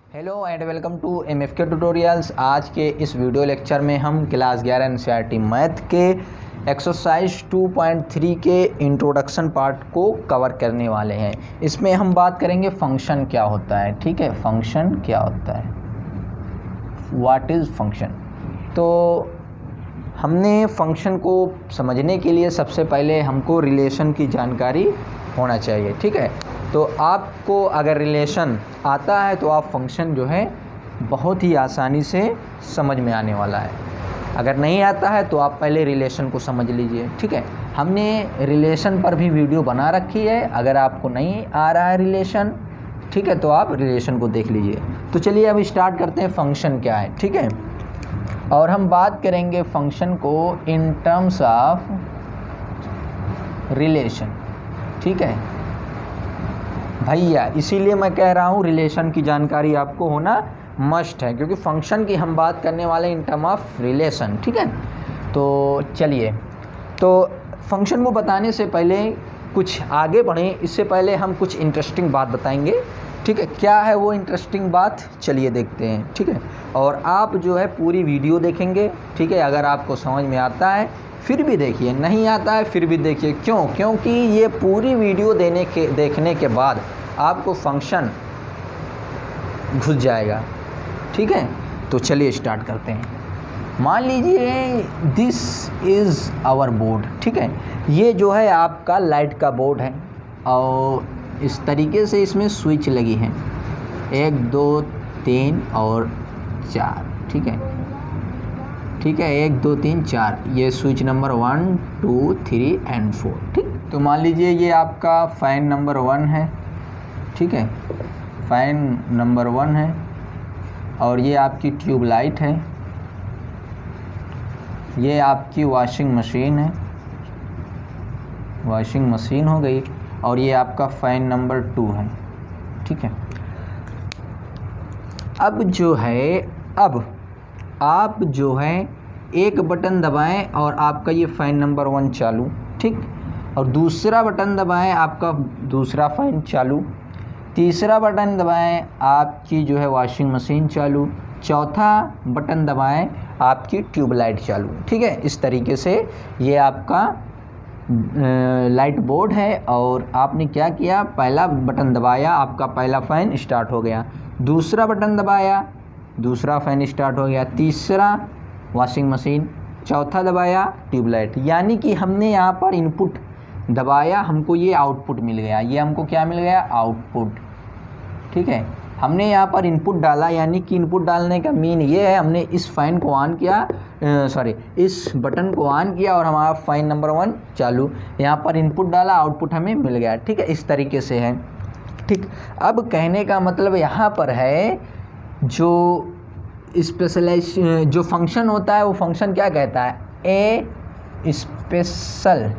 Hello and welcome to MFK tutorials. आज के इस वीडियो लेक्चर में हम क्लास 11 NCERT मैथ के एक्सरसाइज 2.3 के इंट्रोडक्शन पार्ट को कवर करने वाले हैं। इसमें हम बात करेंगे फंक्शन क्या होता है। ठीक है, फंक्शन क्या होता है, व्हाट इज़ फंक्शन। तो हमने फंक्शन को समझने के लिए सबसे पहले हमको रिलेशन की जानकारी होना चाहिए। ठीक है, तो आपको अगर रिलेशन आता है तो आप फंक्शन जो है बहुत ही आसानी से समझ में आने वाला है। अगर नहीं आता है तो आप पहले रिलेशन को समझ लीजिए। ठीक है, हमने रिलेशन पर भी वीडियो बना रखी है। अगर आपको नहीं आ रहा है रिलेशन, ठीक है, तो आप रिलेशन को देख लीजिए। तो चलिए अब स्टार्ट करते हैं फंक्शन क्या है। ठीक है, और हम बात करेंगे फंक्शन को इन टर्म्स ऑफ रिलेशन। ठीक है भैया, इसीलिए मैं कह रहा हूँ रिलेशन की जानकारी आपको होना मस्ट है, क्योंकि फंक्शन की हम बात करने वाले इन टर्म ऑफ रिलेशन। ठीक है, तो चलिए, तो फंक्शन को बताने से पहले कुछ आगे बढ़ें, इससे पहले हम कुछ इंटरेस्टिंग बात बताएंगे। ठीक है, क्या है वो इंटरेस्टिंग बात, चलिए देखते हैं। ठीक है, और आप जो है पूरी वीडियो देखेंगे। ठीक है, अगर आपको समझ में आता है फिर भी देखिए, नहीं आता है फिर भी देखिए। क्यों? क्योंकि ये पूरी वीडियो देखने के बाद आपको फंक्शन घुस जाएगा। ठीक है, तो चलिए स्टार्ट करते हैं। मान लीजिए दिस इज़ आवर बोर्ड। ठीक है, ये जो है आपका लाइट का बोर्ड है और इस तरीके से इसमें स्विच लगी है 1 2 3 और 4। ठीक है, ठीक है, 1 2 3 4, ये स्विच नंबर 1 2 3 एंड 4। ठीक, तो मान लीजिए ये आपका फ़ैन नंबर 1 है। ठीक है, फ़ैन नंबर 1 है और ये आपकी ट्यूबलाइट है, ये आपकी वॉशिंग मशीन है, वॉशिंग मशीन हो गई, और ये आपका फ़ैन नंबर 2 है। ठीक है, अब जो है, अब आप जो है एक बटन दबाएं और आपका ये फ़ैन नंबर 1 चालू। ठीक, और दूसरा बटन दबाएं आपका दूसरा फ़ैन चालू, तीसरा बटन दबाएं आपकी जो है वॉशिंग मशीन चालू, चौथा बटन दबाएं आपकी ट्यूबलाइट चालू। ठीक है, इस तरीके से ये आपका लाइट बोर्ड है और आपने क्या किया, पहला बटन दबाया, आपका पहला फ़ैन स्टार्ट हो गया, दूसरा बटन दबाया, दूसरा फ़ैन स्टार्ट हो गया, तीसरा वॉशिंग मशीन, चौथा दबाया ट्यूबलाइट। यानी कि हमने यहाँ पर इनपुट दबाया, हमको ये आउटपुट मिल गया। ये हमको क्या मिल गया? आउटपुट। ठीक है, हमने यहाँ पर इनपुट डाला, यानी कि इनपुट डालने का मीन ये है, हमने इस फ़ैन को ऑन किया, इस बटन को ऑन किया और हमारा फ़ैन नंबर 1 चालू। यहाँ पर इनपुट डाला, आउटपुट हमें मिल गया। ठीक है, इस तरीके से है। ठीक, अब कहने का मतलब यहाँ पर है जो स्पेशलाइज जो फंक्शन होता है वो फंक्शन क्या कहता है? A special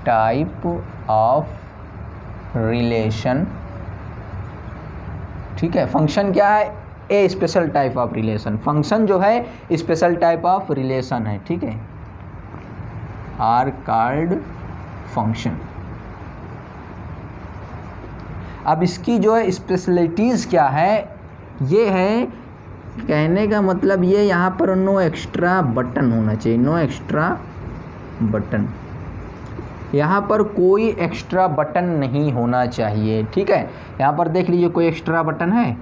type of relation. ठीक है, फंक्शन क्या है? A special type of relation. Function जो है स्पेशल टाइप ऑफ रिलेशन है। ठीक है, आर कॉल्ड फंक्शन। अब इसकी जो है स्पेशलिटीज़ क्या है, ये है, कहने का मतलब ये यहाँ पर नो एक्स्ट्रा बटन होना चाहिए, नो एक्स्ट्रा बटन। यहाँ पर कोई एक्स्ट्रा बटन नहीं होना चाहिए। ठीक है, यहाँ पर देख लीजिए कोई एक्स्ट्रा बटन है,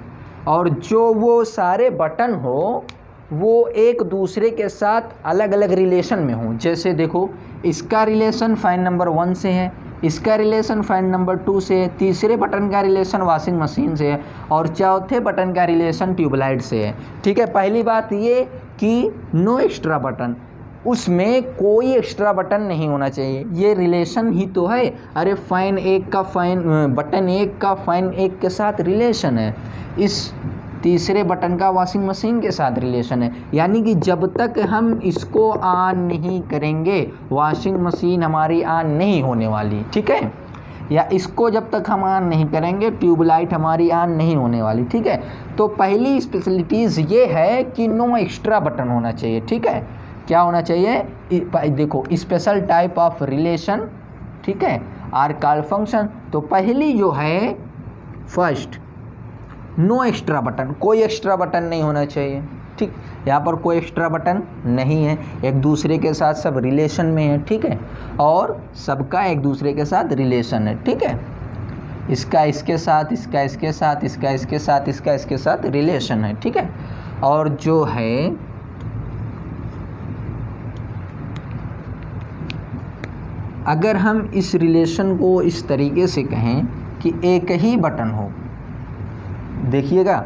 और जो वो सारे बटन हो वो एक दूसरे के साथ अलग अलग रिलेशन में हो। जैसे देखो, इसका रिलेशन फ़ैन नंबर 1 से है, इसका रिलेशन फ़ैन नंबर 2 से है, तीसरे बटन का रिलेशन वॉशिंग मशीन से है, और चौथे बटन का रिलेशन ट्यूबलाइट से है। ठीक है, पहली बात ये कि नो एक्स्ट्रा बटन, उसमें कोई एक्स्ट्रा बटन नहीं होना चाहिए। ये रिलेशन ही तो है। अरे फ़ैन 1 का बटन 1 का फ़ैन 1 के साथ रिलेशन है, इस तीसरे बटन का वॉशिंग मशीन के साथ रिलेशन है। यानी कि जब तक हम इसको ऑन नहीं करेंगे वॉशिंग मशीन हमारी ऑन नहीं होने वाली। ठीक है, या इसको जब तक हम ऑन नहीं करेंगे ट्यूबलाइट हमारी ऑन नहीं होने वाली। ठीक है, तो पहली स्पेशलिटीज़ ये है कि नो एक्स्ट्रा बटन होना चाहिए। ठीक है, क्या होना चाहिए? देखो, स्पेशल टाइप ऑफ रिलेशन। ठीक है, आर कॉल्ड फंक्शन। तो पहली जो है फर्स्ट, नो एक्स्ट्रा बटन, कोई एक्स्ट्रा बटन नहीं होना चाहिए, ठीक। यहाँ पर कोई एक्स्ट्रा बटन नहीं है, एक दूसरे के साथ सब रिलेशन में है, ठीक है, और सबका एक दूसरे के साथ रिलेशन है, ठीक है। इसका इसके साथ, इसका इसके साथ, इसका इसके साथ, इसका इसके साथ रिलेशन है, ठीक है। और जो है अगर हम इस रिलेशन को इस तरीके से कहें कि एक ही बटन हो, देखिएगा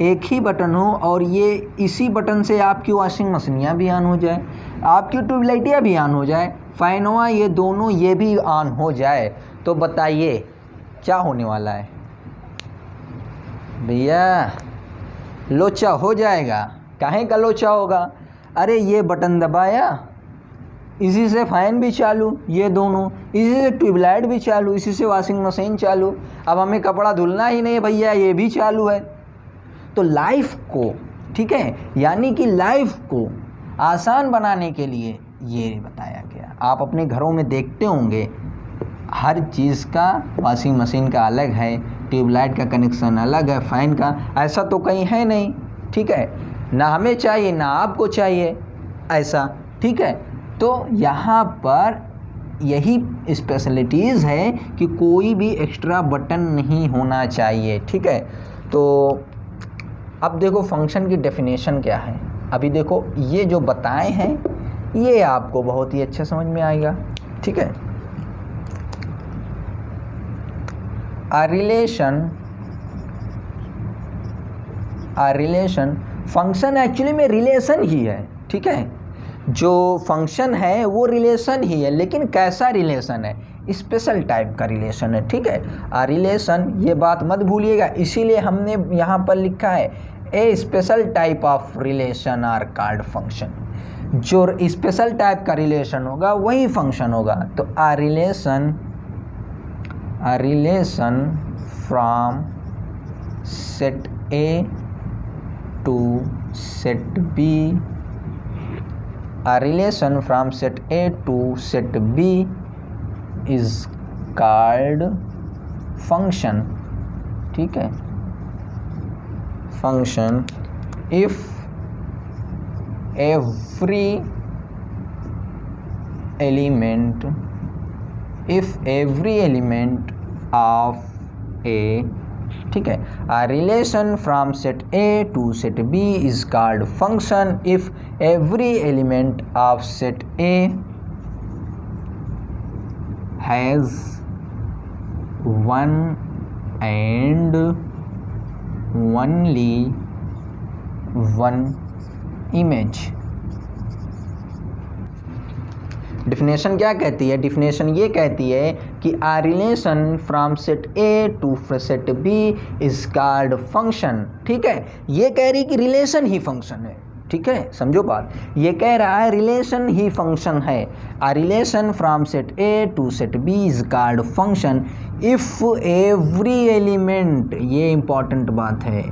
एक ही बटन हो और ये इसी बटन से आपकी वॉशिंग मशीनियाँ भी ऑन हो जाए, आपकी ट्यूबलाइटियाँ भी ऑन हो जाए, फैनवा ये दोनों ये भी ऑन हो जाए, तो बताइए क्या होने वाला है भैया? लोचा हो जाएगा। काहे का लोचा होगा? अरे ये बटन दबाया, इसी से फ़ैन भी चालू, ये दोनों, इसी से ट्यूबलाइट भी चालू, इसी से वॉशिंग मशीन चालू, अब हमें कपड़ा धुलना ही नहीं है भैया, ये भी चालू है। तो लाइफ को, ठीक है, यानी कि लाइफ को आसान बनाने के लिए ये बताया गया। आप अपने घरों में देखते होंगे हर चीज़ का वॉशिंग मशीन का अलग है, ट्यूबलाइट का कनेक्शन अलग है, फ़ैन का, ऐसा तो कहीं है नहीं, ठीक है, ना हमें चाहिए ना आपको चाहिए ऐसा, ठीक है। तो यहाँ पर यही स्पेशलिटीज़ है कि कोई भी एक्स्ट्रा बटन नहीं होना चाहिए, ठीक है। तो अब देखो फंक्शन की डेफिनेशन क्या है। अभी देखो ये जो बताए हैं ये आपको बहुत ही अच्छा समझ में आएगा, ठीक है। A रिलेशन फंक्शन एक्चुअली में रिलेशन ही है, ठीक है। जो फंक्शन है वो रिलेशन ही है, लेकिन कैसा रिलेशन है? स्पेशल टाइप का रिलेशन है, ठीक है। आ रिलेशन, ये बात मत भूलिएगा, इसीलिए हमने यहाँ पर लिखा है a special type of relation are called function. जो स्पेशल टाइप का रिलेशन होगा वही फंक्शन होगा। तो a relation from set A to set B, a relation from set A to set B is called function, ठीक है। function if every element of A, ठीक है, a relation from set A to set B is called function if every element of set A has one and only one image। Definition क्या कहती है? Definition ये कहती है कि a relation from set A to set B is called function, ठीक है। ये कह रही कि रिलेशन ही फंक्शन है, ठीक है, समझो बात। ये कह रहा है रिलेशन ही फंक्शन है। A relation from set A to set B is called function if every element, ये इंपॉर्टेंट बात है,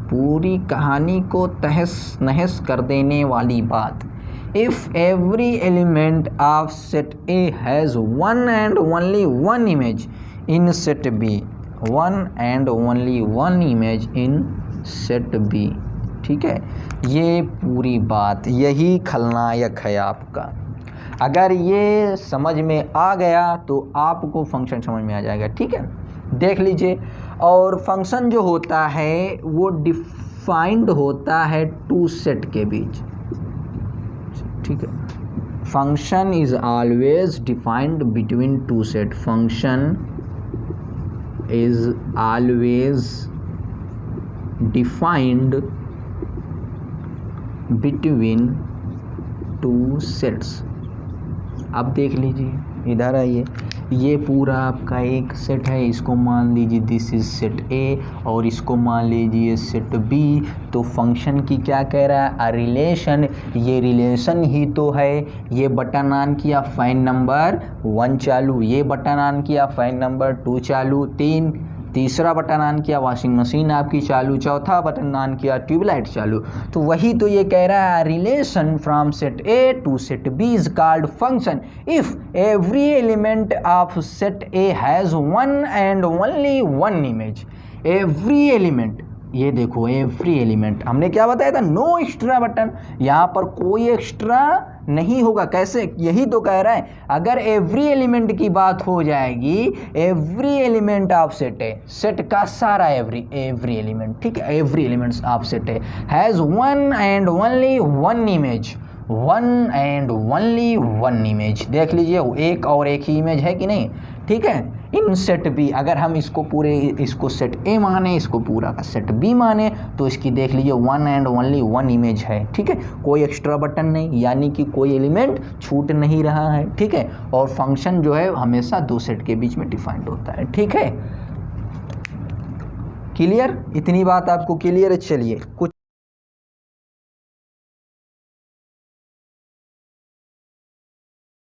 पूरी कहानी को तहस नहस कर देने वाली बात। If every element of set A has one and only one image in set B, one and only one image in set B, ठीक है। ये पूरी बात, यही खलनायक है आपका। अगर ये समझ में आ गया तो आपको फंक्शन समझ में आ जाएगा, ठीक है। देख लीजिए, और फंक्शन जो होता है वो डिफाइंड होता है टू सेट के बीच, ठीक है। Function is always defined between two set, function is always defined between two sets. अब देख लीजिए, इधर आइए, ये पूरा आपका एक सेट है, इसको मान लीजिए दिस इज सेट ए और इसको मान लीजिए सेट बी। तो फंक्शन की क्या कह रहा है? अ रिलेशन, ये रिलेशन ही तो है। ये बटन ऑन किया, फैन नंबर 1 चालू, ये बटन ऑन किया, फैन नंबर 2 चालू, तीसरा बटन ऑन किया, वॉशिंग मशीन आपकी चालू, चौथा बटन ऑन किया, ट्यूबलाइट चालू। तो वही तो ये कह रहा है, relation from set A to set B is called function if every element of set A has one and only one image. Every element, ये देखो एवरी एलिमेंट, हमने क्या बताया था, नो एक्स्ट्रा बटन, यहाँ पर कोई एक्स्ट्रा नहीं होगा। कैसे, यही तो कह रहा है, अगर एवरी एलिमेंट की बात हो जाएगी, एवरी एलिमेंट ऑफ सेट है, सेट का सारा एवरी एलिमेंट, ठीक है, every elements of set has one and only one image, one and only one image. देख लीजिए, एक और एक ही इमेज है कि नहीं, ठीक है। इन सेट बी, अगर हम इसको पूरे, इसको सेट ए माने, इसको पूरा का सेट बी माने, तो इसकी देख लीजिए one and only one image है, ठीक है, कोई एक्स्ट्रा बटन नहीं, यानी कि कोई एलिमेंट छूट नहीं रहा है, ठीक है। और फंक्शन जो है हमेशा दो सेट के बीच में डिफाइंड होता है, ठीक है। क्लियर, इतनी बात आपको क्लियर है। चलिए कुछ